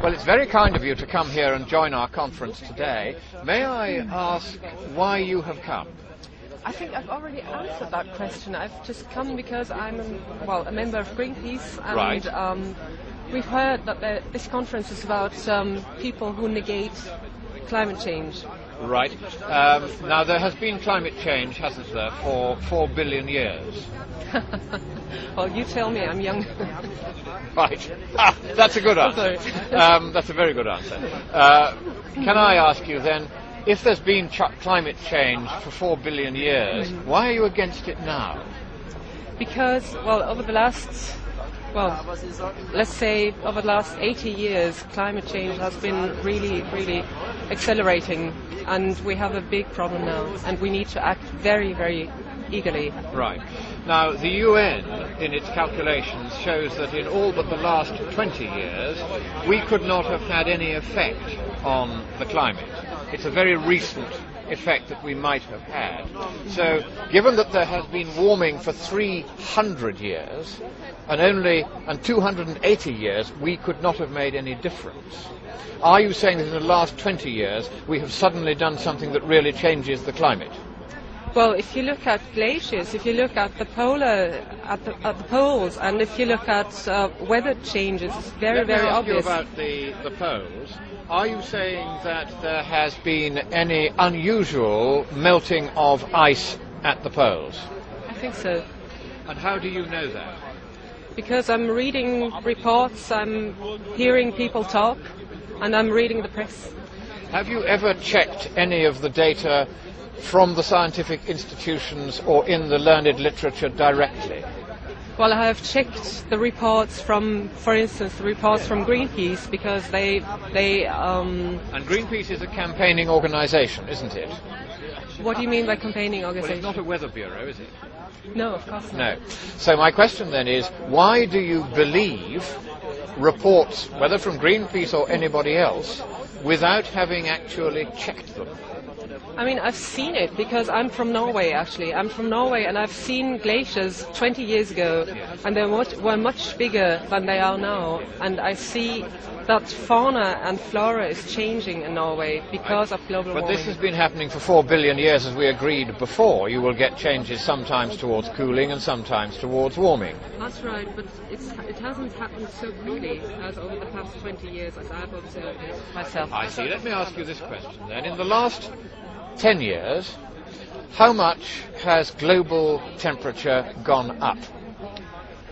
Well, it's very kind of you to come here and join our conference today. May I ask why you have come? I think I've already answered that question. I've just come because I'm a member of Greenpeace, and Right. We've heard that this conference is about people who negate climate change. Right. Now, there has been climate change, hasn't there, for 4 billion years? Well, you tell me, I'm young. Right. That's a good answer. That's a very good answer. Can I ask you then, if there's been climate change for 4 billion years, why are you against it now? Because, over the last, let's say over the last 80 years, climate change has been really, really accelerating, and we have a big problem now, and we need to act very, very eagerly. Right. Now, the UN, in its calculations, shows that in all but the last 20 years, we could not have had any effect on the climate. It's a very recent effect that we might have had. So, given that there has been warming for 300 years, and 280 years, we could not have made any difference. Are you saying that in the last 20 years, we have suddenly done something that really changes the climate? Well, if you look at glaciers, if you look at the poles, and if you look at weather changes, it's very, very obvious. Let me ask you about the poles. Are you saying that there has been any unusual melting of ice at the poles? I think so. And how do you know that? Because I'm reading reports, I'm hearing people talk, and I'm reading the press. Have you ever checked any of the data from the scientific institutions or in the learned literature directly? Well, I have checked the reports from, for instance, the reports from Greenpeace, because they And Greenpeace is a campaigning organisation, isn't it? What do you mean by campaigning organisation? Well, it's not a weather bureau, is it? No, of course not. No. So my question then is, why do you believe reports, whether from Greenpeace or anybody else, without having actually checked them? I mean, I've seen it because I'm from Norway, actually. I'm from Norway, and I've seen glaciers 20 years ago, and they were much bigger than they are now. And I see that fauna and flora is changing in Norway because of global warming. But this has been happening for 4 billion years, as we agreed before. You will get changes sometimes towards cooling and sometimes towards warming. That's right, but it hasn't happened so quickly as over the past 20 years, as I've observed it myself. I see. Let me ask you this question then. In the last 10 years, how much has global temperature gone up?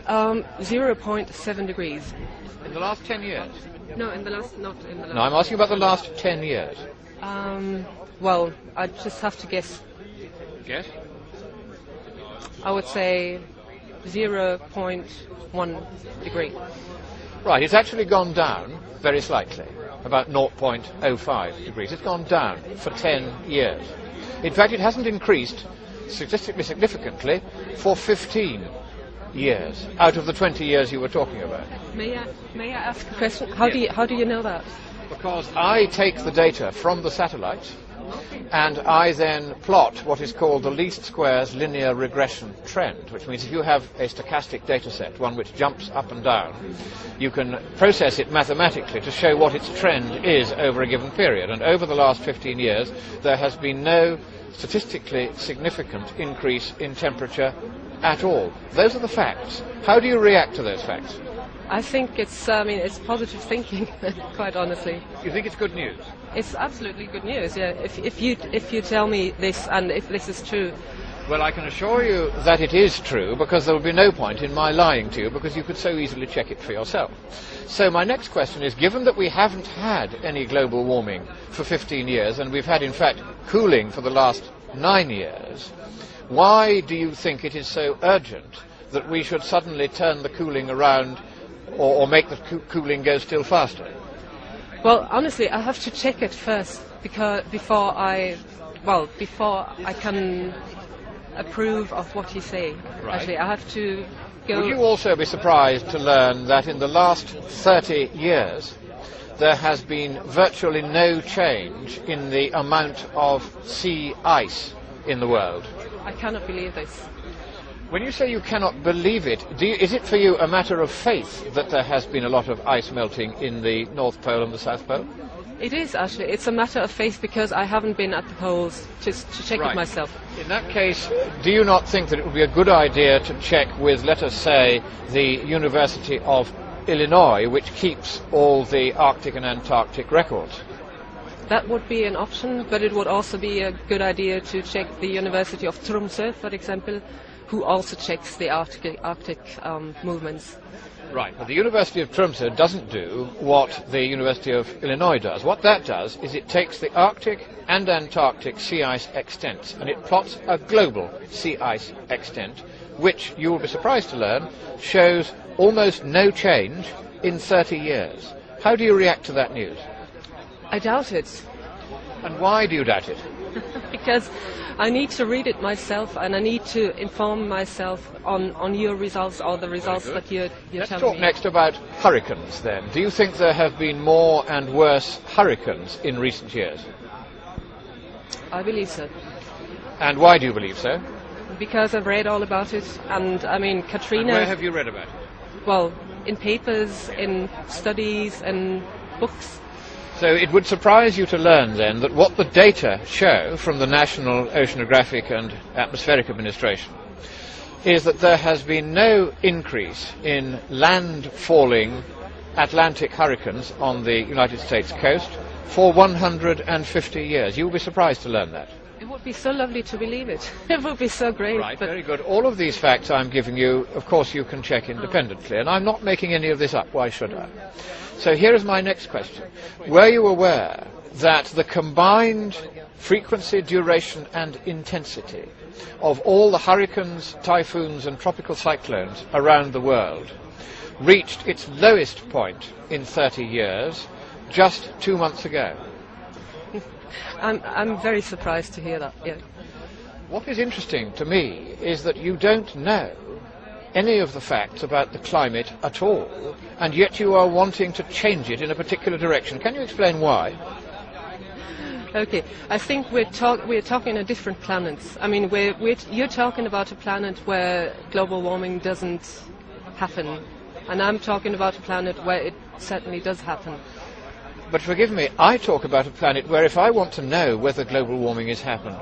0.7 degrees. In the last 10 years? No, not in the last. No, I'm asking about the last 10 years. Well, I just have to guess. Guess? I would say 0.1 degree. Right, it's actually gone down very slightly, about 0.05 degrees. It's gone down for 10 years. In fact, it hasn't increased statistically significantly for 15 years out of the 20 years you were talking about. May I ask a question? How do you know that? Because I take the data from the satellites, and I then plot what is called the least squares linear regression trend, which means if you have a stochastic data set, one which jumps up and down, you can process it mathematically to show what its trend is over a given period. And over the last 15 years, there has been no statistically significant increase in temperature at all. Those are the facts. How do you react to those facts? I think it's positive thinking, quite honestly. You think it's good news? It's absolutely good news, yeah. If you tell me this, and if this is true. Well, I can assure you that it is true, because there will be no point in my lying to you, because you could so easily check it for yourself. So my next question is, given that we haven't had any global warming for 15 years, and we've had, in fact, cooling for the last 9 years, why do you think it is so urgent that we should suddenly turn the cooling around or make the cooling go still faster? Well, honestly, I have to check it first before I can approve of what you say. Right. Actually, I have to go. Would you also be surprised to learn that in the last 30 years there has been virtually no change in the amount of sea ice in the world? I cannot believe this. When you say you cannot believe it, is it for you a matter of faith that there has been a lot of ice melting in the North Pole and the South Pole? It is actually. It's a matter of faith because I haven't been at the poles to check it myself. In that case, do you not think that it would be a good idea to check with, let us say, the University of Illinois, which keeps all the Arctic and Antarctic records? That would be an option, but it would also be a good idea to check the University of Tromsø, for example, who also checks the Arctic movements. Right, but the University of Tromsø doesn't do what the University of Illinois does. What that does is it takes the Arctic and Antarctic sea ice extents and it plots a global sea ice extent, which, you will be surprised to learn, shows almost no change in 30 years. How do you react to that news? I doubt it. And why do you doubt it? Because I need to read it myself and I need to inform myself on your results or the results that you're telling me. Let's talk next about hurricanes then. Do you think there have been more and worse hurricanes in recent years? I believe so. And why do you believe so? Because I've read all about it, and I mean Katrina... And where have you read about it? Well, in papers, in studies and books. So it would surprise you to learn then that what the data show from the National Oceanographic and Atmospheric Administration is that there has been no increase in land-falling Atlantic hurricanes on the United States coast for 150 years. You will be surprised to learn that. It would be so lovely to believe it. It would be so great. Right, very good. All of these facts I'm giving you, of course, you can check independently, and I'm not making any of this up. Why should I? So here is my next question. Were you aware that the combined frequency, duration and intensity of all the hurricanes, typhoons and tropical cyclones around the world reached its lowest point in 30 years just 2 months ago? I'm very surprised to hear that, yeah. What is interesting to me is that you don't know any of the facts about the climate at all, and yet you are wanting to change it in a particular direction. Can you explain why? Okay, I think we're talking of different planets. I mean, you're talking about a planet where global warming doesn't happen, and I'm talking about a planet where it certainly does happen. But forgive me, I talk about a planet where if I want to know whether global warming is happening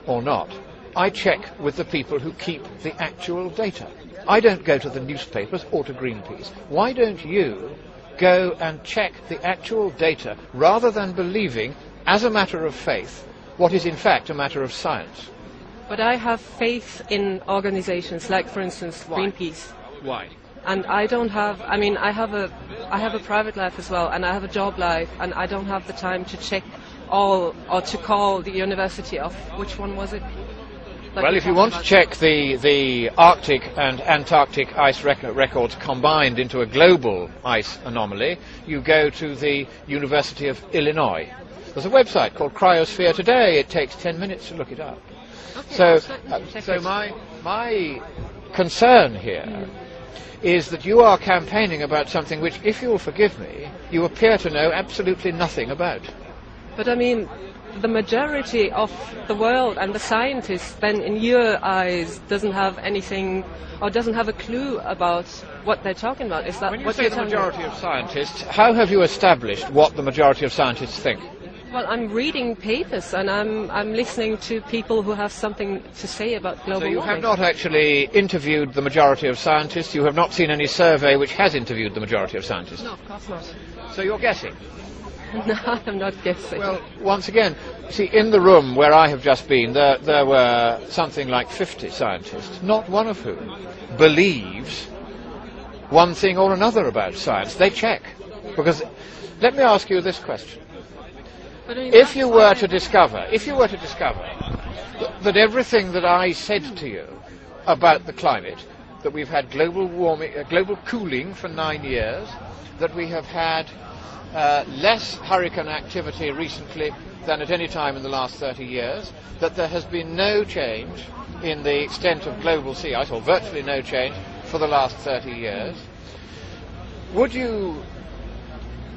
or not, I check with the people who keep the actual data. I don't go to the newspapers or to Greenpeace. Why don't you go and check the actual data rather than believing, as a matter of faith, what is in fact a matter of science? But I have faith in organizations like, for instance, Greenpeace. Why? And I don't have, I mean, I have a private life as well, and I have a job life, and I don't have the time to check all, or to call the University of, which one was it? Well, if you want to check the Arctic and Antarctic ice records combined into a global ice anomaly, you go to the University of Illinois. There's a website called Cryosphere Today. It takes 10 minutes to look it up. Okay, So my concern here is that you are campaigning about something which, if you will forgive me, you appear to know absolutely nothing about. But I mean, the majority of the world and the scientists then in your eyes doesn't have anything or doesn't have a clue about what they're talking about. Is that when you what say you're the telling majority me? of scientists, how have you established what the majority of scientists think? Well, I'm reading papers and I'm listening to people who have something to say about global warming. So you have not actually interviewed the majority of scientists? You have not seen any survey which has interviewed the majority of scientists? No, of course not. So you're guessing? No, I'm not guessing. Well, once again, see, in the room where I have just been, there were something like 50 scientists, not one of whom believes one thing or another about science. They check. Because, let me ask you this question. If you were to discover that everything that I said to you about the climate, that we've had global warming, global cooling for 9 years, that we have had less hurricane activity recently than at any time in the last 30 years, that there has been no change in the extent of global sea ice, or virtually no change, for the last 30 years, would you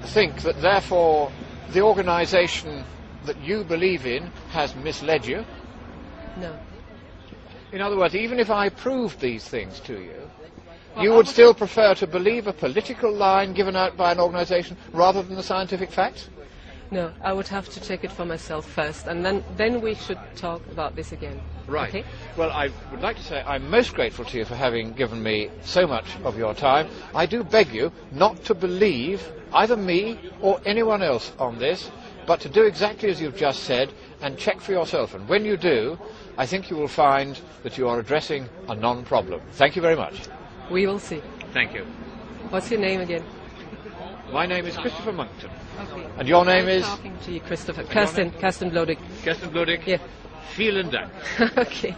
think that therefore the organisation that you believe in has misled you? No. In other words, even if I proved these things to you, you would still prefer to believe a political line given out by an organisation rather than the scientific facts? No, I would have to check it for myself first, and then we should talk about this again. Right. Okay? Well, I would like to say I'm most grateful to you for having given me so much of your time. I do beg you not to believe either me or anyone else on this, but to do exactly as you've just said and check for yourself. And when you do, I think you will find that you are addressing a non-problem. Thank you very much. We will see. Thank you. What's your name again? My name is Christopher Monckton. Okay. And your name is? Talking to you, Christopher. Kirsten Blodig. Kirsten Blodig. Yeah. Vielen Dank. Okay.